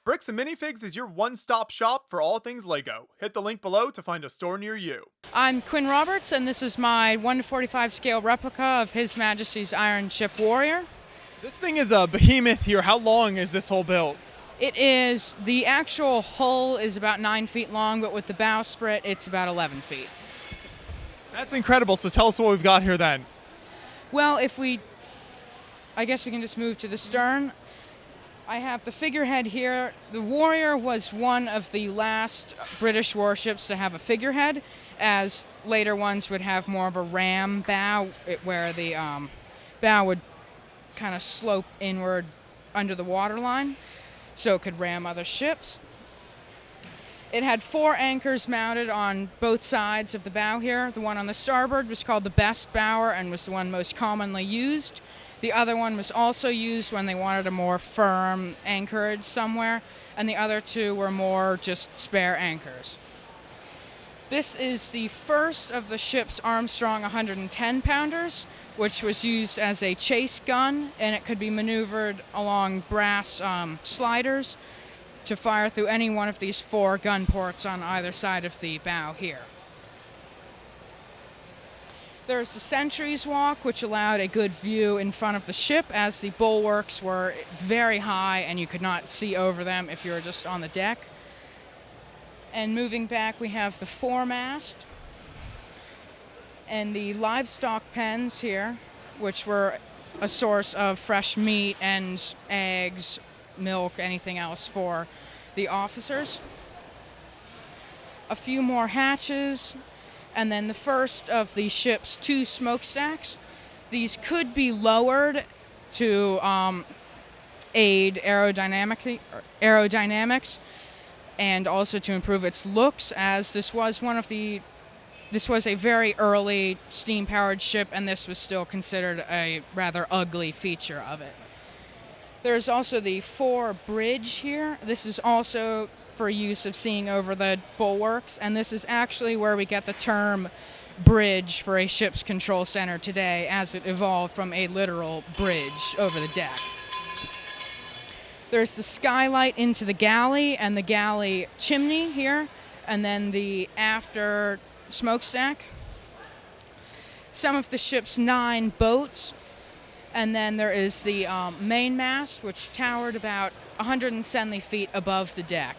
Bricks and Minifigs is your one-stop shop for all things LEGO. Hit the link below to find a store near you. I'm Quinn Roberts, and this is my 1:45 scale replica of His Majesty's Iron Ship Warrior. This thing is a behemoth here. How long is this whole build? The actual hull is about 9 feet long, but with the bowsprit, it's about 11 feet. That's incredible. So tell us what we've got here then. Well, I guess we can just move to the stern. I have the figurehead here. The Warrior was one of the last British warships to have a figurehead, as later ones would have more of a ram bow, where the bow would kind of slope inward under the waterline, so it could ram other ships. It had 4 anchors mounted on both sides of the bow here. The one on the starboard was called the best bower and was the one most commonly used. The other one was also used when they wanted a more firm anchorage somewhere, and the other 2 were more just spare anchors. This is the first of the ship's Armstrong 110-pounders, which was used as a chase gun, and it could be maneuvered along brass sliders to fire through any one of these 4 gun ports on either side of the bow here. There's the sentry's walk, which allowed a good view in front of the ship, as the bulwarks were very high and you could not see over them if you were just on the deck. And moving back, we have the foremast and the livestock pens here, which were a source of fresh meat and eggs, milk, anything else for the officers. A few more hatches, and then the first of the ship's 2 smokestacks. These could be lowered to aid aerodynamics and also to improve its looks, as this was a very early steam-powered ship, and this was still considered a rather ugly feature of it. There's also the fore bridge here. This is also for use of seeing over the bulwarks, and this is actually where we get the term bridge for a ship's control center today, as it evolved from a literal bridge over the deck. There's the skylight into the galley and the galley chimney here, and then the after smokestack. Some of the ship's 9 boats, and then there is the mainmast, which towered about 170 feet above the deck.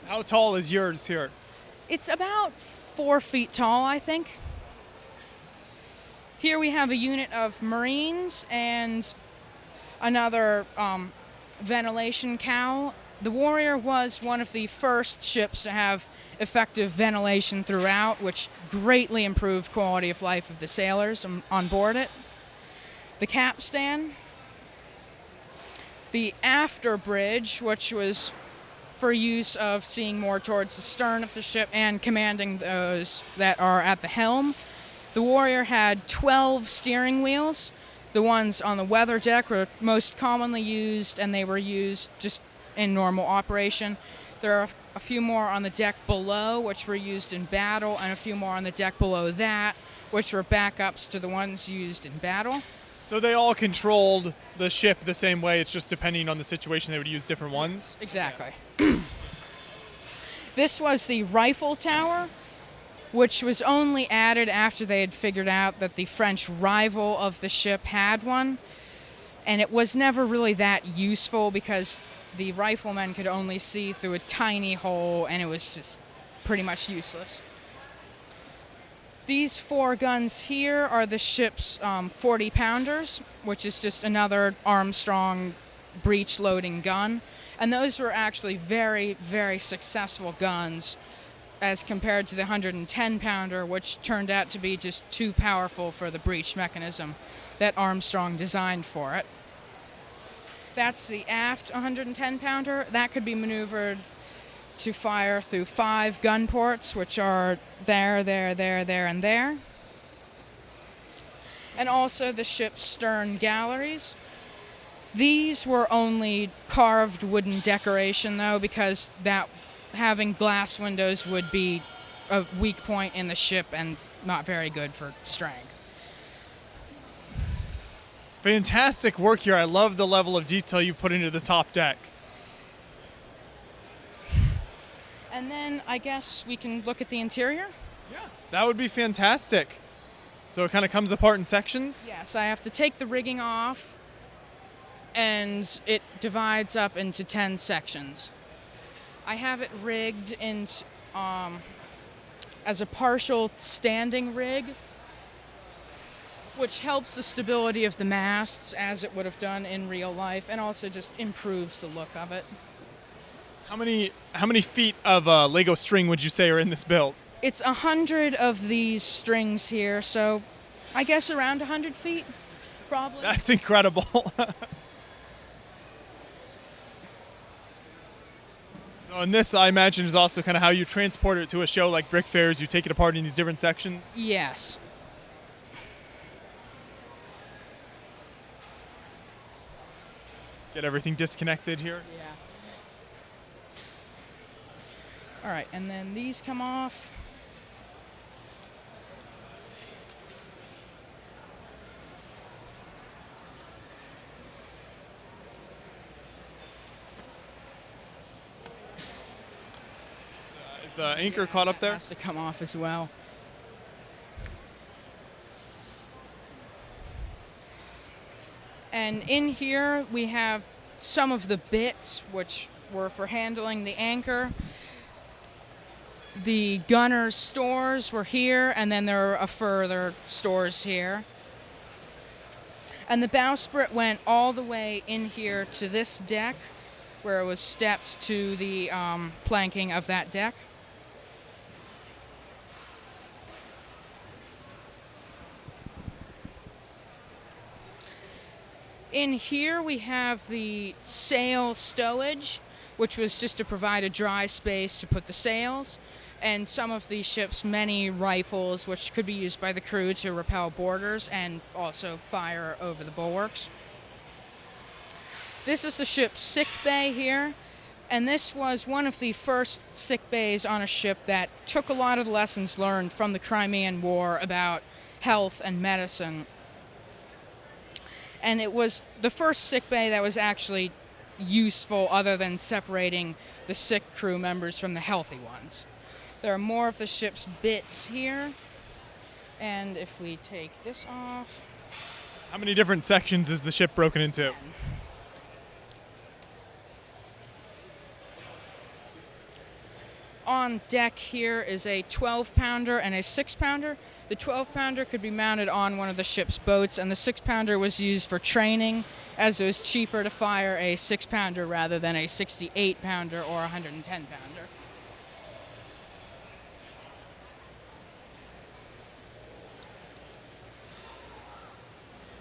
How tall is yours here? It's about 4 feet tall, I think. Here we have a unit of Marines and another ventilation cowl. The Warrior was one of the first ships to have effective ventilation throughout, which greatly improved quality of life of the sailors on board it. The capstan. The after bridge, which was for use of seeing more towards the stern of the ship and commanding those that are at the helm. The Warrior had 12 steering wheels. The ones on the weather deck were most commonly used, and they were used just in normal operation. There are a few more on the deck below, which were used in battle, and a few more on the deck below that, which were backups to the ones used in battle. So they all controlled the ship the same way, it's just depending on the situation they would use different ones? Exactly. This was the rifle tower, which was only added after they had figured out that the French rival of the ship had one, and it was never really that useful because the riflemen could only see through a tiny hole, and it was just pretty much useless. These 4 guns here are the ship's 40-pounders, which is just another Armstrong breech-loading gun. And those were actually very, very successful guns as compared to the 110-pounder, which turned out to be just too powerful for the breech mechanism that Armstrong designed for it. That's the aft 110-pounder. That could be maneuvered to fire through 5 gun ports, which are there, and there. And also the ship's stern galleries. These were only carved wooden decoration, though, because that having glass windows would be a weak point in the ship and not very good for strength. Fantastic work here. I love the level of detail you put into the top deck. then I guess we can look at the interior. Yeah, that would be fantastic. So it kind of comes apart in sections? Yes, I have to take the rigging off, and it divides up into 10 sections. I have it rigged in as a partial standing rig, which helps the stability of the masts as it would have done in real life, and also just improves the look of it. How many feet of Lego string would you say are in this build? It's 100 of these strings here, so I guess around 100 feet, probably. That's incredible. So, and this, I imagine, is also kind of how you transport it to a show like BrickFair's. You take it apart in these different sections? Yes. Get everything disconnected here? Yeah. All right, and then these come off. Is the anchor caught up That there? has to come off as well. And in here we have some of the bits which were for handling the anchor. The gunner's stores were here, and then there are further stores here. And the bowsprit went all the way in here to this deck, where it was stepped to the planking of that deck. In here we have the sail stowage, which was just to provide a dry space to put the sails, and some of the ship's many rifles, which could be used by the crew to repel boarders and also fire over the bulwarks. This is the ship's sick bay here, and this was one of the first sick bays on a ship that took a lot of the lessons learned from the Crimean War about health and medicine. And it was the first sick bay that was actually useful other than separating the sick crew members from the healthy ones. There are more of the ship's bits here, and if we take this off... How many different sections is the ship broken into? On deck here is a 12-pounder and a 6-pounder. The 12-pounder could be mounted on one of the ship's boats, and the 6-pounder was used for training, as it was cheaper to fire a 6-pounder rather than a 68-pounder or a 110-pounder.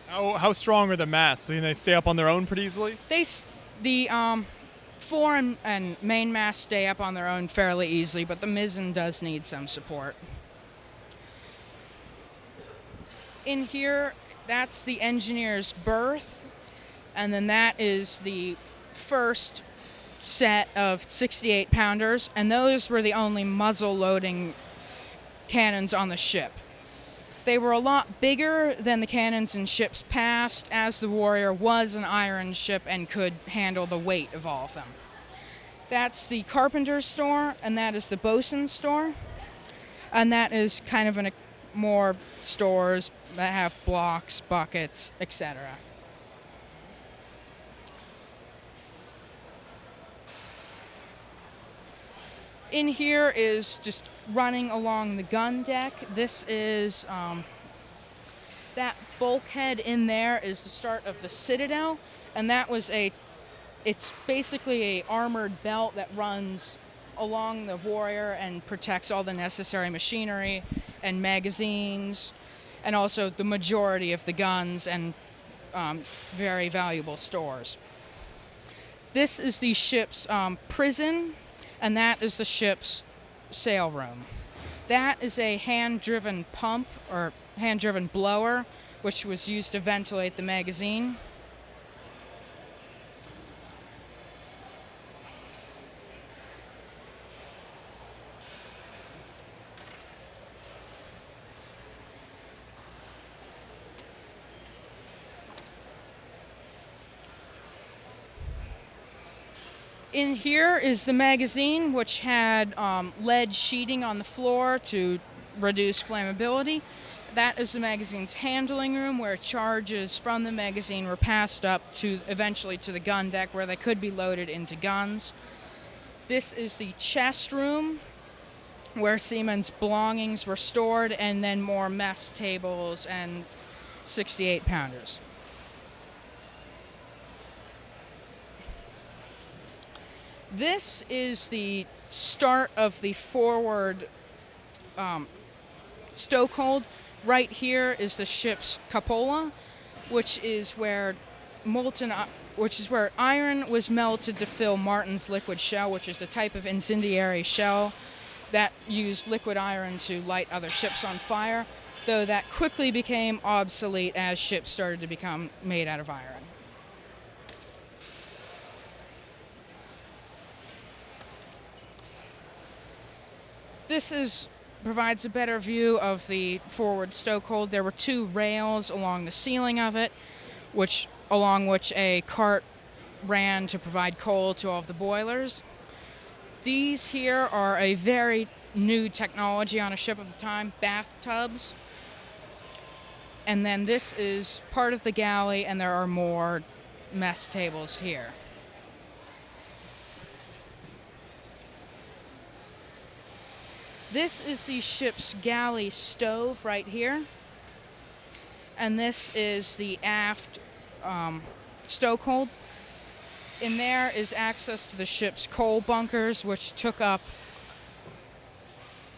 How strong are the masts? Can they stay up on their own pretty easily? The fore and main masts stay up on their own fairly easily, but the mizzen does need some support. In here, that's the engineer's berth, and then that is the first set of 68-pounders, and those were the only muzzle-loading cannons on the ship. They were a lot bigger than the cannons in ships past, as the Warrior was an iron ship and could handle the weight of all of them. That's the carpenter's store, and that is the bosun's store, and that is kind of more stores that have blocks, buckets, etc. In here is just running along the gun deck. This is that bulkhead in there is the start of the Citadel, and that was it's basically a armored belt that runs along the Warrior and protects all the necessary machinery and magazines, and also the majority of the guns and very valuable stores. This is the ship's prison, and that is the ship's sail room. That is a hand-driven pump, or hand-driven blower, which was used to ventilate the magazine. In here is the magazine, which had lead sheeting on the floor to reduce flammability. That is the magazine's handling room, where charges from the magazine were passed up to eventually to the gun deck, where they could be loaded into guns. This is the chest room, where seamen's belongings were stored, and then more mess tables and 68-pounders. This is the start of the forward stokehold. Right here is the ship's cupola, which is where iron was melted to fill Martin's liquid shell, which is a type of incendiary shell that used liquid iron to light other ships on fire, though that quickly became obsolete as ships started to become made out of iron. This provides a better view of the forward stokehold. There were 2 rails along the ceiling of it, along which a cart ran to provide coal to all of the boilers. These here are a very new technology on a ship of the time, bathtubs. And then this is part of the galley, and there are more mess tables here. This is the ship's galley stove right here. And this is the aft stokehold. In there is access to the ship's coal bunkers, which took up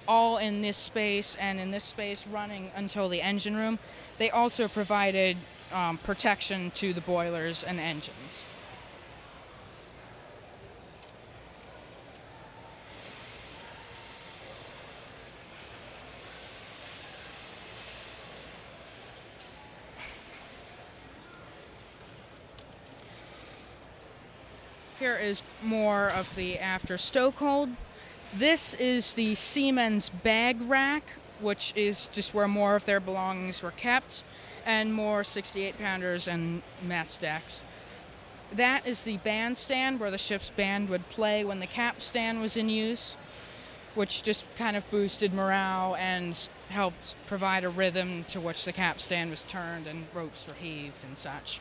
all in this space, and in this space running until the engine room. They also provided protection to the boilers and engines. Here is more of the after stokehold. This is the seamen's bag rack, which is just where more of their belongings were kept, and more 68-pounders and mess decks. That is the bandstand, where the ship's band would play when the capstan was in use, which just kind of boosted morale and helped provide a rhythm to which the capstan was turned and ropes were heaved and such.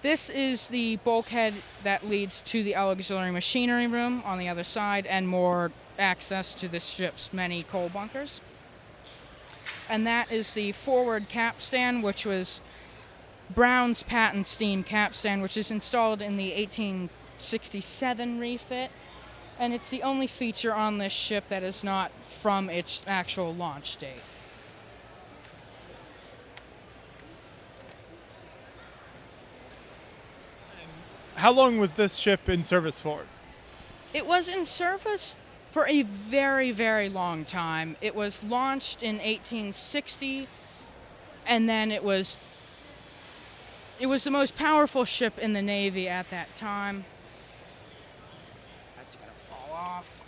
This is the bulkhead that leads to the auxiliary machinery room on the other side, and more access to the ship's many coal bunkers. And that is the forward capstan, which was Brown's patent steam capstan, which is installed in the 1867 refit. And it's the only feature on this ship that is not from its actual launch date. How long was this ship in service for? It was in service for a very, very long time. It was launched in 1860, and then it was the most powerful ship in the Navy at that time. That's gonna fall off.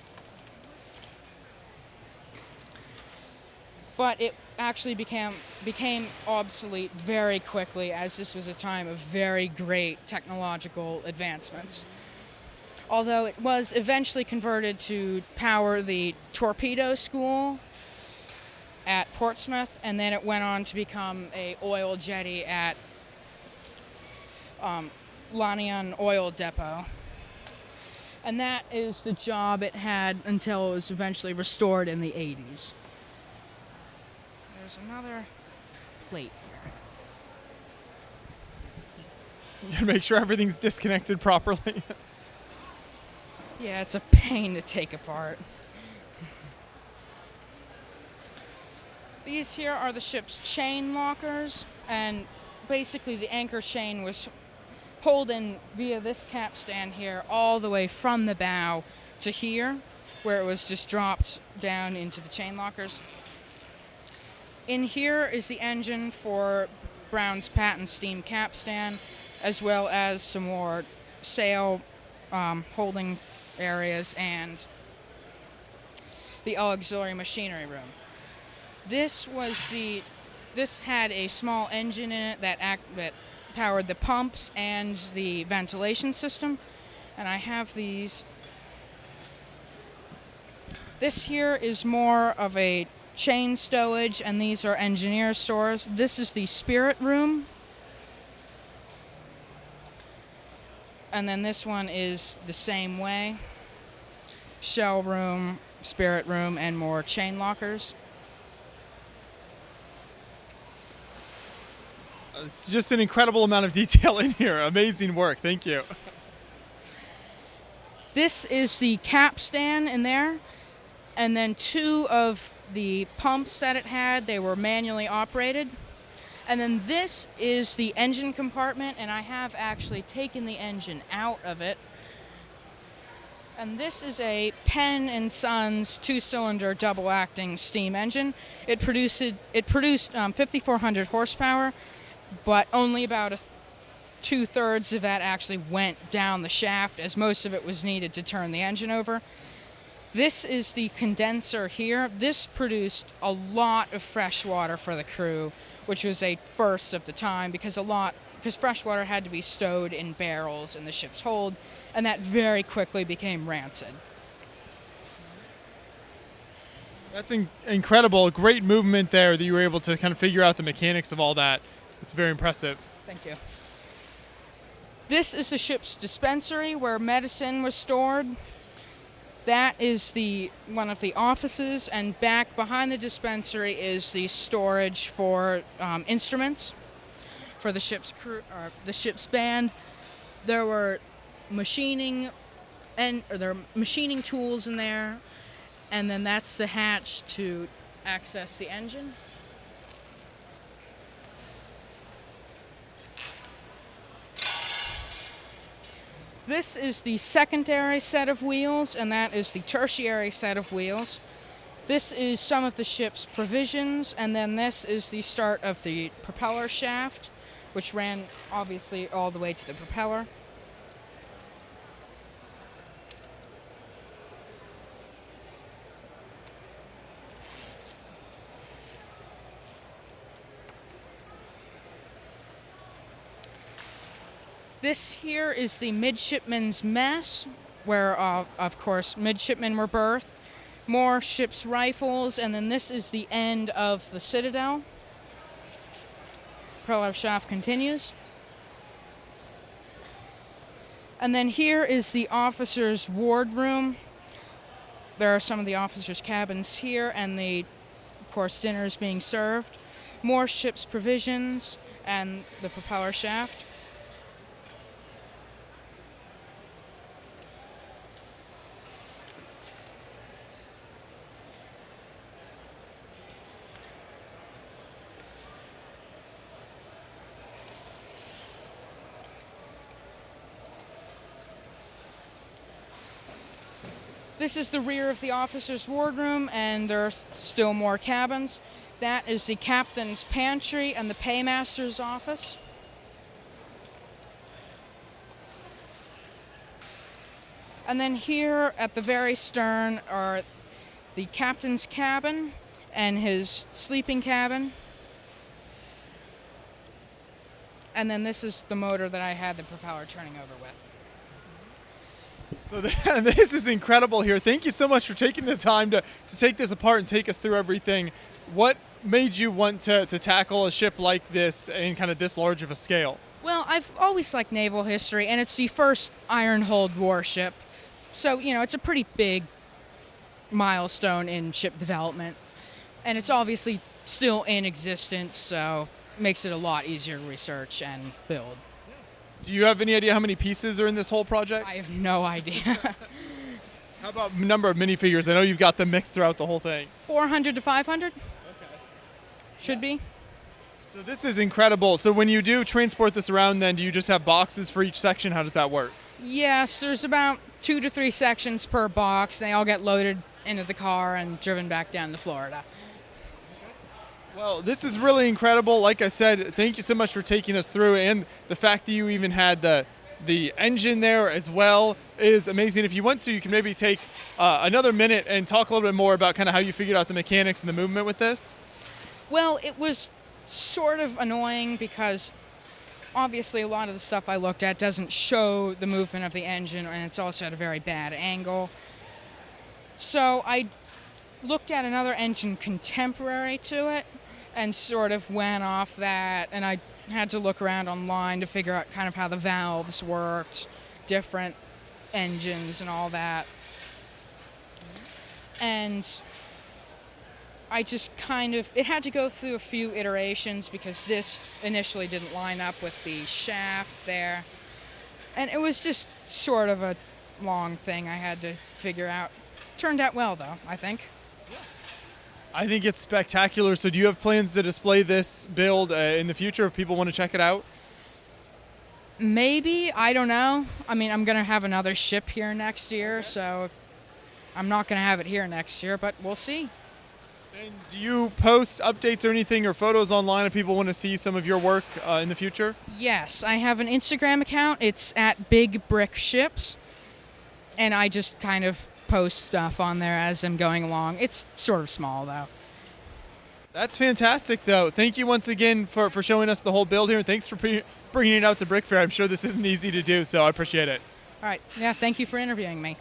But it actually became obsolete very quickly, as this was a time of very great technological advancements. Although it was eventually converted to power the torpedo school at Portsmouth, and then it went on to become an oil jetty at Lanyon Oil Depot. And that is the job it had until it was eventually restored in the 80s. There's another plate here. You gotta make sure everything's disconnected properly. Yeah, it's a pain to take apart. These here are the ship's chain lockers, and basically the anchor chain was pulled in via this capstan here all the way from the bow to here, where it was just dropped down into the chain lockers. In here is the engine for Brown's patent steam capstan, as well as some more sail holding areas and the auxiliary machinery room. This had a small engine in it that powered the pumps and the ventilation system. And I have these. This here is more of a chain stowage, and these are engineer stores. This is the spirit room. And then this one is the same way. Shell room, spirit room, and more chain lockers. It's just an incredible amount of detail in here. Amazing work. Thank you. This is the capstan in there. And then 2 of the pumps that it had, they were manually operated. And then this is the engine compartment, and I have actually taken the engine out of it. And this is a Penn & Sons 2-cylinder double-acting steam engine. It produced 5,400 horsepower, but only about 2/3 of that actually went down the shaft, as most of it was needed to turn the engine over. This is the condenser here. This produced a lot of fresh water for the crew, which was a first of the time because fresh water had to be stowed in barrels in the ship's hold, and that very quickly became rancid. That's incredible. Great movement there that you were able to kind of figure out the mechanics of all that. It's very impressive. Thank you. This is the ship's dispensary where medicine was stored. That is one of the offices, and back behind the dispensary is the storage for instruments for the ship's crew, the ship's band. There were machining tools in there, and then that's the hatch to access the engine. This is the secondary set of wheels, and that is the tertiary set of wheels. This is some of the ship's provisions, and then this is the start of the propeller shaft, which ran obviously all the way to the propeller. This here is the midshipman's mess, where, of course, midshipmen were berthed. More ship's rifles, and then this is the end of the citadel. Propeller shaft continues. And then here is the officer's wardroom. There are some of the officers' cabins here, and of course, dinner is being served. More ship's provisions, and the propeller shaft. This is the rear of the officer's wardroom, and there are still more cabins. That is the captain's pantry and the paymaster's office. And then here at the very stern are the captain's cabin and his sleeping cabin. And then this is the motor that I had the propeller turning over with. So this is incredible here. Thank you so much for taking the time to take this apart and take us through everything. What made you want to tackle a ship like this in kind of this large of a scale? Well, I've always liked naval history, and it's the first iron-hulled warship. So, it's a pretty big milestone in ship development. And it's obviously still in existence, so it makes it a lot easier to research and build. Do you have any idea how many pieces are in this whole project? I have no idea. How about number of minifigures? I know you've got them mixed throughout the whole thing. 400 to 500? Okay. Should be. So this is incredible. So when you do transport this around, then do you just have boxes for each section? How does that work? Yes, there's about 2 to 3 sections per box. They all get loaded into the car and driven back down to Florida. Well, this is really incredible. Like I said, thank you so much for taking us through, and the fact that you even had the engine there as well is amazing. If you want to, you can maybe take another minute and talk a little bit more about kind of how you figured out the mechanics and the movement with this. Well, it was sort of annoying because obviously a lot of the stuff I looked at doesn't show the movement of the engine, and it's also at a very bad angle. So I looked at another engine contemporary to it and sort of went off that, and I had to look around online to figure out kind of how the valves worked, different engines and all that. And I just it had to go through a few iterations because this initially didn't line up with the shaft there. And it was just sort of a long thing I had to figure out. Turned out well, though, I think. I think it's spectacular. So do you have plans to display this build in the future if people want to check it out? Maybe, I don't know. I mean, I'm going to have another ship here next year, so I'm not going to have it here next year, but we'll see. And do you post updates or anything or photos online if people want to see some of your work in the future? Yes, I have an Instagram account. It's at Big Brick Ships, and I just kind of post stuff on there as I'm going along. It's sort of small, though. That's fantastic, though. Thank you once again for showing us the whole build here. Thanks for bringing it out to BrickFair. I'm sure this isn't easy to do, so I appreciate it. All right. Yeah, thank you for interviewing me.